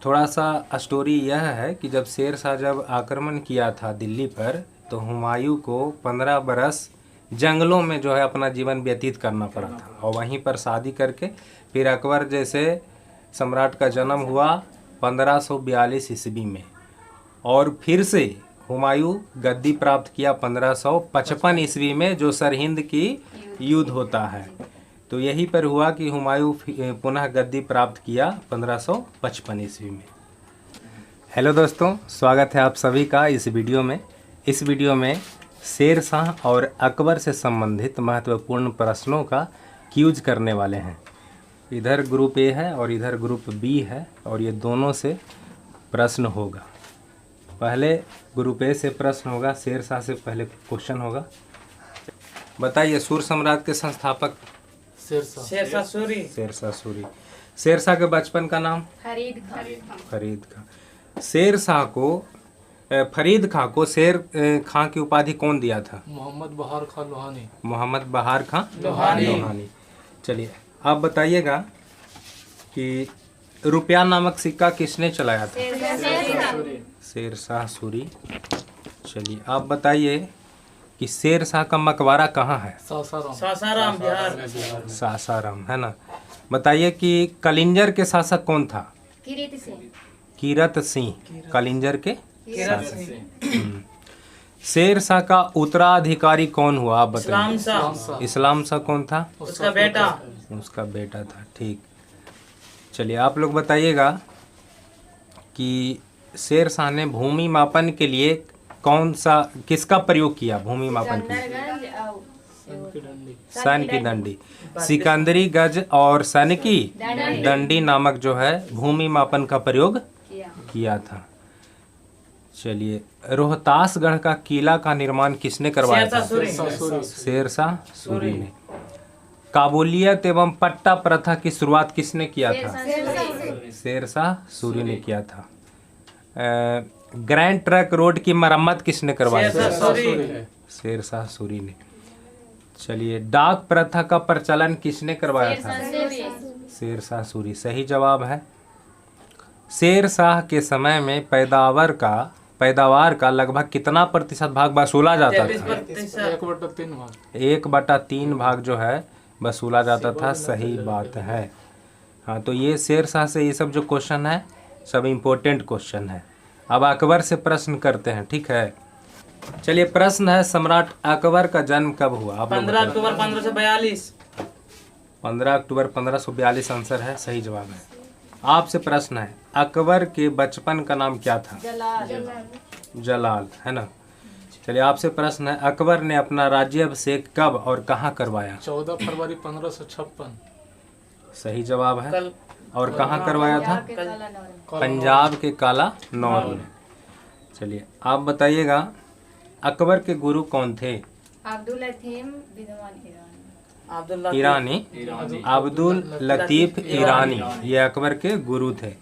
थोड़ा सा स्टोरी यह है कि जब शेर शाह जब आक्रमण किया था दिल्ली पर, तो हुमायूं को 15 बरस जंगलों में जो है अपना जीवन व्यतीत करना पड़ा था, और वहीं पर शादी करके फिर अकबर जैसे सम्राट का जन्म हुआ 1542 ईस्वी में, और फिर से हुमायूं गद्दी प्राप्त किया 1555 ईस्वी में, जो सरहिंद की युद्ध होता है। तो यही पर हुआ कि हुमायूं पुनः गद्दी प्राप्त किया 1555 ईस्वी में। हेलो दोस्तों, स्वागत है आप सभी का इस वीडियो में। इस वीडियो में शेर शाह और अकबर से संबंधित महत्वपूर्ण प्रश्नों का क्यूज करने वाले हैं। इधर ग्रुप ए है और इधर ग्रुप बी है, और ये दोनों से प्रश्न होगा। पहले ग्रुप ए से प्रश्न होगा, शेर शाह से पहले क्वेश्चन होगा। बताइए, सूर साम्राज्य के संस्थापक? शेरशाह सूरी। शेरशाह सूरी। शेर शाह के बचपन का नाम? फरीद खां। शेर शाह को फरीद खां को शेर खां की उपाधि कौन दिया था? मोहम्मद बहार खां लोहानी। मोहम्मद बहार खां लोहानी। चलिए, आप बताइएगा कि रुपया नामक सिक्का किसने चलाया था? शेर शाह सूरी। चलिए, आप बताइए कि शेर शाह का मकबरा कहाँ है? सासाराम बिहार। सासाराम, है ना। बताइए कि कलिंजर के शासक कौन था? कीरत सिंह। कलिंजर के शासक। शेर शाह का उत्तराधिकारी कौन हुआ, आप बताइए। इस्लाम शाह कौन था? उसका बेटा था। ठीक। चलिए, आप लोग बताइएगा कि शेर शाह ने भूमि मापन के लिए किसका प्रयोग किया? भूमि मापन के लिए सन की दंडी, सिकंदरी गज और सन की दंडी नामक जो है भूमि मापन का प्रयोग किया था। चलिए, रोहतासगढ़ का किला का निर्माण किसने करवाया था? शेर शाह सूरी ने। काबुलियत एवं पट्टा प्रथा की शुरुआत किसने किया था? शेर शाह सूरी ने किया था। ग्रैंड ट्रंक रोड की मरम्मत किसने करवाया था? शेर शाह सूरी ने। चलिए, डाक प्रथा का प्रचलन किसने करवाया था? शेर शाह सूरी। सही जवाब है। शेर शाह के समय में पैदावार का लगभग कितना प्रतिशत भाग वसूला जाता था? 1/3 भाग जो है वसूला जाता था। सही बात है। हाँ, तो ये शेर शाह से ये सब जो क्वेश्चन है सब इम्पोर्टेंट क्वेश्चन है। अब अकबर से प्रश्न करते हैं, ठीक है। चलिए, प्रश्न है, सम्राट अकबर का जन्म कब हुआ? 15 अक्टूबर 1542। 15 अक्टूबर 1542 आंसर है, सही जवाब है। आपसे प्रश्न है, अकबर के बचपन का नाम क्या था? जलाल, है ना। चलिए, आपसे प्रश्न है, अकबर ने अपना राज्याभिषेक कब और कहाँ करवाया? 14 फरवरी 1556। सही जवाब है। और कहाँ करवाया था? पंजाब के काला नौर में। चलिए, आप बताइएगा, अकबर के गुरु कौन थे? अब्दुल लतीफ ईरानी, ये अकबर के गुरु थे।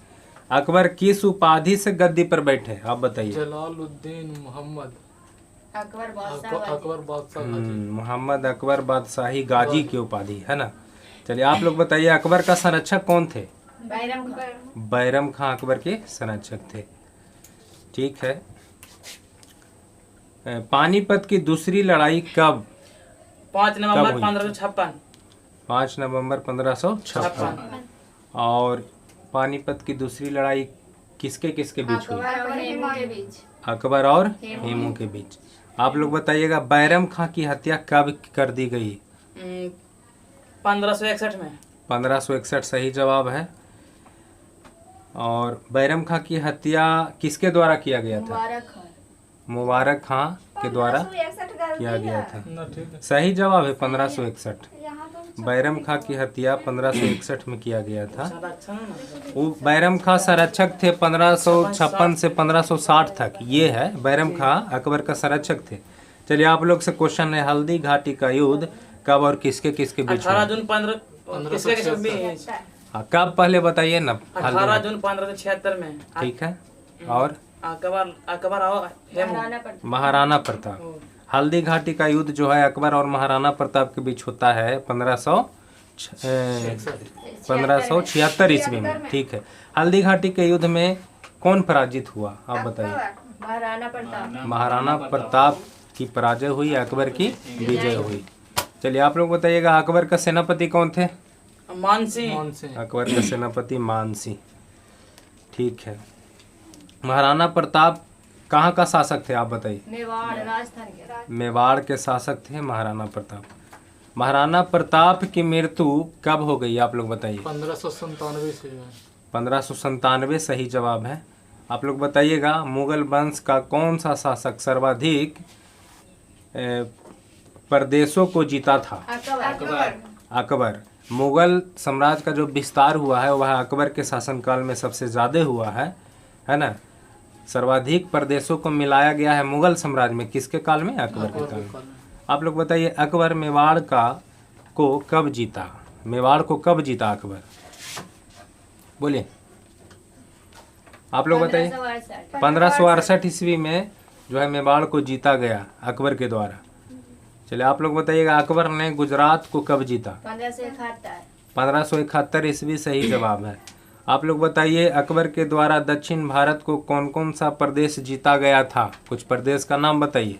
अकबर किस उपाधि से गद्दी पर बैठे, आप बताइए। जलालुद्दीन मोहम्मद अकबर बादशाह। मोहम्मद अकबर बादशाही गाजी की उपाधि, है ना। चलिए, आप लोग बताइए, अकबर का संरक्षक कौन थे? बैरम खां अकबर के संरक्षक थे। ठीक है। पानीपत की दूसरी लड़ाई कब? 5 नवंबर 1556। 5 नवंबर 1556। और पानीपत की दूसरी लड़ाई किसके बीच हुई? अकबर और हेमू के बीच। आप लोग बताइएगा, बैरम खां की हत्या कब कर दी गई? 1561 में। 1561 सही जवाब है। और बैरम खां की हत्या किसके द्वारा किया गया था? मुबारक खां के द्वारा किया गया था। सही जवाब है 1561। बैरम खां की हत्या 1561 में किया गया था। वो बैरम खां संरक्षक थे 1556 से 1560 तक। ये है, बैरम खां अकबर का संरक्षक थे। चलिए, आप लोग से क्वेश्चन है, हल्दी घाटी का युद्ध कब और किसके बीच? 18 जून 15 कब, पहले बताइए ना। 18 जून 1576 में। ठीक है। और अकबर और महाराणा प्रताप। हल्दी घाटी का युद्ध जो है अकबर और महाराणा प्रताप के बीच होता है 1500 1576 ईस्वी में। ठीक है। हल्दी घाटी के युद्ध में कौन पराजित हुआ, आप बताइए। महाराणा प्रताप। महाराणा प्रताप की पराजय हुई, अकबर की विजय हुई। चलिए आप लोग बताइएगा, अकबर का सेनापति कौन थे। मानसिंह। अकबर का सेनापति मानसिंह। ठीक है। महाराणा प्रताप कहाँ का शासक थे, आप बताइए। मेवाड़ राजस्थान के। मेवाड़ के शासक थे महाराणा प्रताप। महाराणा प्रताप की मृत्यु कब हो गई, आप लोग बताइए। 1597 सही जवाब है। आप लोग बताइएगा, मुगल वंश का कौन सा शासक सर्वाधिक प्रदेशों को जीता था। अकबर। मुगल साम्राज्य का जो विस्तार हुआ है वह अकबर के शासनकाल में सबसे ज़्यादा हुआ है ना। सर्वाधिक प्रदेशों को मिलाया गया है मुगल साम्राज्य में, किसके काल में, अकबर के काल में। आप लोग बताइए, अकबर मेवाड़ को कब जीता, मेवाड़ को कब जीता अकबर, बोलिए आप लोग बताइए। 1568 ईस्वी में जो है मेवाड़ को जीता गया अकबर के द्वारा। चलिए आप लोग बताइएगा, अकबर ने गुजरात को कब जीता। 1571 ईस्वी सही जवाब है। आप लोग बताइए, अकबर के द्वारा दक्षिण भारत को कौन कौन सा प्रदेश जीता गया था, कुछ प्रदेश का नाम बताइए।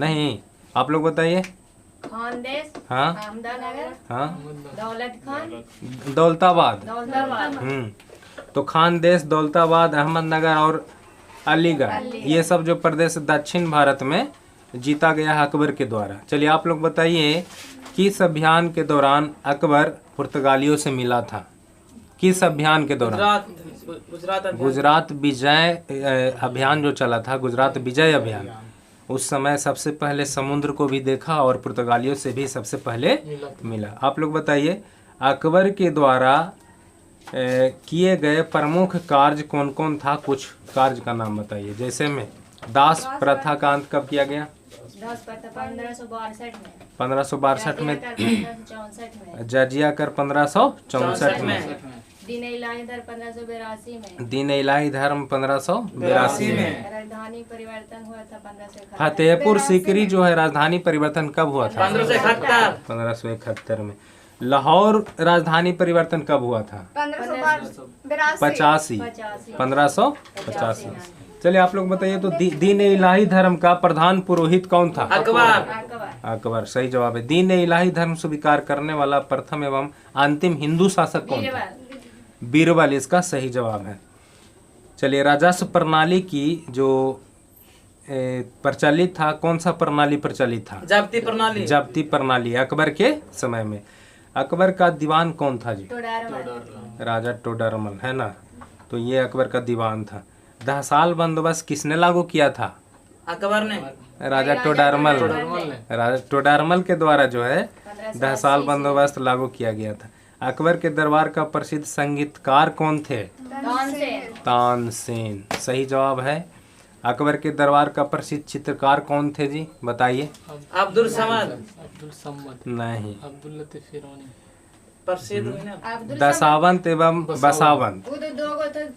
नहीं, आप लोग बताइए। खानदेश। हाँ अहमदनगर। हाँ, दौलत खान। दौलताबाद। दौलताबाद। तो खानदेश, दौलताबाद, अहमदनगर और अलीगढ़, ये सब जो प्रदेश दक्षिण भारत में जीता गया है अकबर के द्वारा। चलिए आप लोग बताइए, किस अभियान के दौरान अकबर पुर्तगालियों से मिला था, किस अभियान के दौरान। गुजरात विजय अभियान जो चला था, गुजरात विजय अभियान। उस समय सबसे पहले समुद्र को भी देखा और पुर्तगालियों से भी सबसे पहले मिला। आप लोग बताइए, अकबर के द्वारा किए गए प्रमुख कार्य कौन कौन था, कुछ कार्य का नाम बताइए। जैसे में दास प्रथा का अंत कब किया गया। 1562 में। 1564 में। जजिया कर 1564 में। दीन इलाही धर्म 1582 में। दीन इलाही धर्म 1582 में। राजधानी परिवर्तन हुआ था 1571। फतेहपुर सीकरी जो है राजधानी परिवर्तन कब हुआ था। 1571 में। लाहौर राजधानी परिवर्तन कब हुआ था। 1585। 1585। चलिए आप लोग बताइए, तो दीन इलाही धर्म का प्रधान पुरोहित कौन था। अकबर सही जवाब है। दीन इलाही धर्म स्वीकार करने वाला प्रथम एवं अंतिम हिंदू शासक कौन था। बीरबल इसका सही जवाब है। चलिए, राजस्व प्रणाली की जो प्रचलित था, कौन सा प्रणाली प्रचलित था। जब्ती प्रणाली अकबर के समय में। अकबर का दीवान कौन था जी। राजा टोडरमल, है ना। तो ये अकबर का दीवान था। 10 साल बंदोबस्त किसने लागू किया था। अकबर ने। राजा टोडरमल। राजा टोडरमल के द्वारा जो है 10 साल बंदोबस्त लागू किया गया था। अकबर के दरबार का प्रसिद्ध संगीतकार कौन थे। तानसेन सही जवाब है। अकबर के दरबार का प्रसिद्ध चित्रकार कौन थे जी, बताइए। अब्दुल समद। नहीं, अब्दुल लतीफ फिरोनी। प्रसिद्ध हुई ना। दशावंत एवं बसावंत,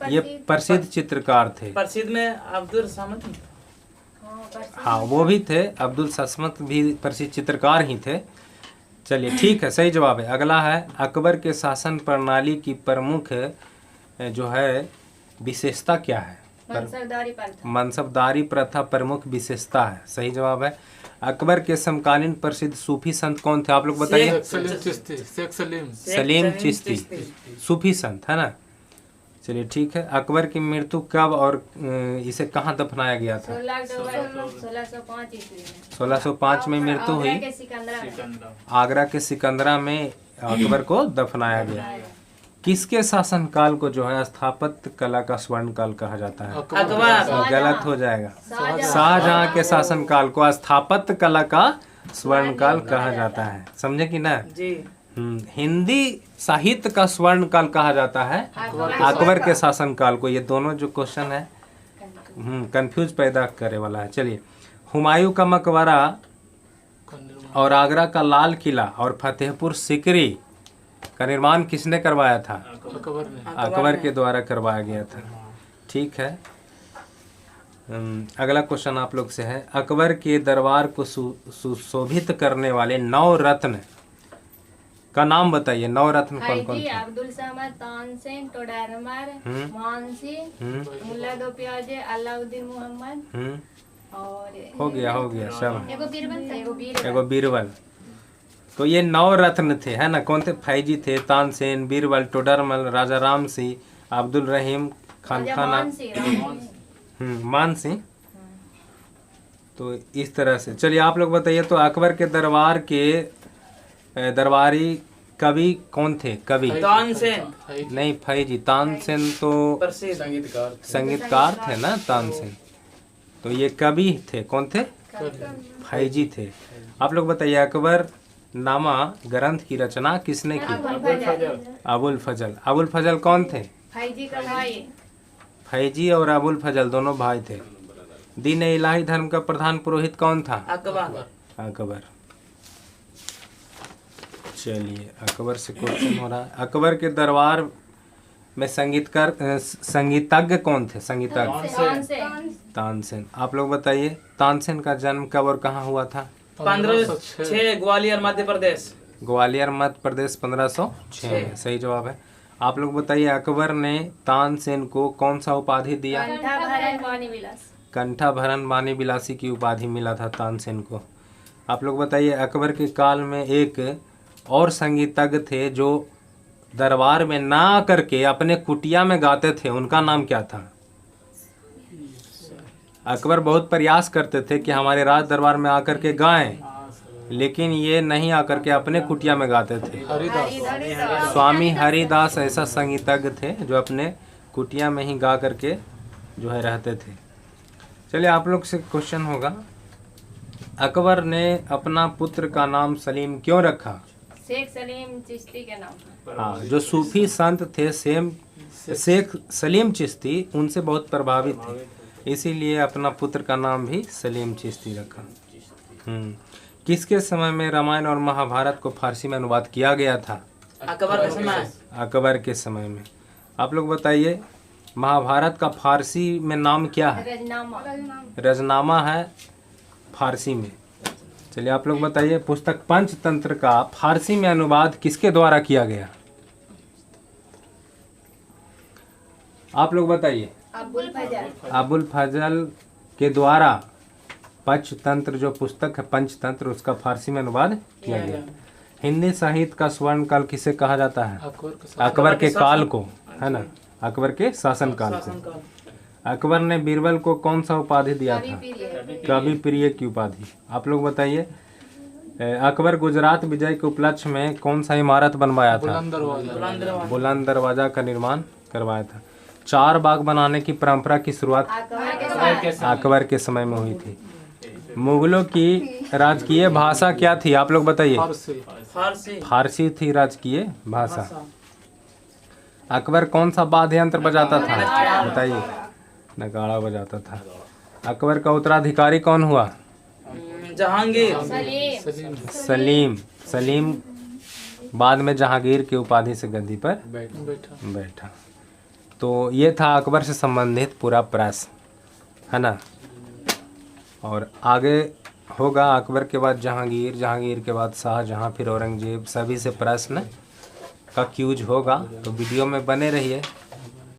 ये प्रसिद्ध चित्रकार थे। प्रसिद्ध में अब्दुल समद। हाँ, वो भी थे। अब्दुल सस्मत भी प्रसिद्ध चित्रकार ही थे। चलिए ठीक है, सही जवाब है। अगला है, अकबर के शासन प्रणाली की प्रमुख जो है विशेषता क्या है। मनसबदारी प्रथा प्रमुख विशेषता है, सही जवाब है। अकबर के समकालीन प्रसिद्ध सूफी संत कौन थे, आप लोग बताइए। सलीम चिश्ती सूफी संत, है ना। चलिए ठीक है। अकबर की मृत्यु कब और इसे कहाँ दफनाया गया था। 1605 में मृत्यु हुई। आगरा के सिकंदरा में अकबर को दफनाया गया। किसके शासनकाल को जो है स्थापत्य कला का स्वर्ण काल कहा जाता है। गलत हो जाएगा। शाहजहां के शासनकाल को स्थापत्य कला का स्वर्ण काल कहा जाता है, समझे कि ना जी। हिंदी साहित्य का स्वर्ण काल कहा जाता है अकबर के शासनकाल को। ये दोनों जो क्वेश्चन है कंफ्यूज पैदा करे वाला है। चलिए, हुमायूं का मकबरा और आगरा का लाल किला और फतेहपुर सीकरी का निर्माण किसने करवाया था। अकबर के द्वारा करवाया गया था। ठीक है। अगला क्वेश्चन आप लोग से है, अकबर के दरबार को सुशोभित करने वाले 9 रत्न का नाम बताइए, नवरत्न कौन कौन हाईजी, थे? अब्दुल समद, तानसेन, टोडरमल, मानसी, मुल्ला दो प्याजे, अलाउद्दीन मोहम्मद और हो गया सब। एगो बीरबल। एगो बीरबल। तो ये नवरत्न थे, है ना? कौन थे? फैजी थे, तानसेन, बीरबल, टोडरमल, राजा राम सिंह, अब्दुल रहीम, खान खाना, मान सिंह। तो इस तरह से चलिए आप लोग बताइए, तो अकबर के दरबार के दरबारी कवि कौन थे? कवि तानसेन नहीं, फैजी। तानसेन तो प्रसिद्ध संगीतकार थे ना, तानसेन। तो ये कवि थे, कौन थे? फैजी थे। आप लोग बताइए, अकबर नामा ग्रंथ की रचना किसने की? अबुल फजल। अबुल फजल कौन थे? फैजी का भाई। फैजी और अबुल फजल दोनों भाई थे। दीन इलाही धर्म का प्रधान पुरोहित कौन था? अकबर। अकबर। चलिए अकबर से क्वेश्चन हो रहा है। अकबर के दरबार में संगीतज्ञ कौन थे? संगीतज्ञ तानसेन। आप लोग बताइए, तानसेन का जन्म कब और कहाँ हुआ था? 1506 ग्वालियर मध्य प्रदेश। ग्वालियर मध्य प्रदेश 1506 में सही जवाब है। आप लोग बताइए, अकबर ने तानसेन को कौन सा उपाधि दिया? कंठाभरण वाणी विलासी की उपाधि मिला था तानसेन को। आप लोग बताइए, अकबर के काल में एक और संगीतज्ञ थे जो दरबार में ना आकर के अपने कुटिया में गाते थे, उनका नाम क्या था? अकबर बहुत प्रयास करते थे कि हमारे राज दरबार में आकर के गाएं, लेकिन ये नहीं आकर के अपने कुटिया में गाते थे। स्वामी हरिदास ऐसा संगीतज्ञ थे जो अपने कुटिया में ही गा करके जो है रहते थे। चलिए आप लोग से क्वेश्चन होगा, अकबर ने अपना पुत्र का नाम सलीम क्यों रखा? शेख सलीम चिश्ती के नाम। हाँ, जो सूफी संत थे शेख सलीम चिश्ती, उनसे बहुत प्रभावित थे, इसीलिए अपना पुत्र का नाम भी सलीम चिश्ती रखा। किसके समय में रामायण और महाभारत को फारसी में अनुवाद किया गया था? अकबर के समय। अकबर के समय में। आप लोग बताइए, महाभारत का फारसी में नाम क्या है? रजनामा है फारसी में। चलिए आप लोग बताइए, पुस्तक पंचतंत्र का फारसी में अनुवाद किसके द्वारा किया गया? आप लोग बताइए। अबुल फजल के द्वारा पंचतंत्र, जो पुस्तक है पंचतंत्र, उसका फारसी में अनुवाद किया गया। हिंदी साहित्य का स्वर्ण काल किसे कहा जाता है? अकबर के काल को, है ना? अकबर के शासन काल को। अकबर ने बीरबल को कौन सा उपाधि दिया था? कवि प्रिय की उपाधि। आप लोग बताइए, अकबर गुजरात विजय के उपलक्ष्य में कौन सा इमारत बनवाया था? बुलंद दरवाजा का निर्माण करवाया था। चार बाग बनाने की परंपरा की शुरुआत अकबर के समय में हुई थी। मुगलों की राजकीय भाषा क्या थी? आप लोग बताइए। फारसी थी राजकीय भाषा। अकबर कौन सा वाद्य यंत्र बजाता था? बताइए। नगाड़ा बजाता था। अकबर का उत्तराधिकारी कौन हुआ? जहांगीर। सलीम बाद में जहांगीर की उपाधि से गद्दी पर बैठा। तो ये था अकबर से संबंधित पूरा प्रश्न, है ना? और आगे होगा अकबर के बाद जहांगीर, जहांगीर के बाद शाहजहां, फिर औरंगजेब, सभी से प्रश्न का क्यूज होगा। तो वीडियो में बने रहिए।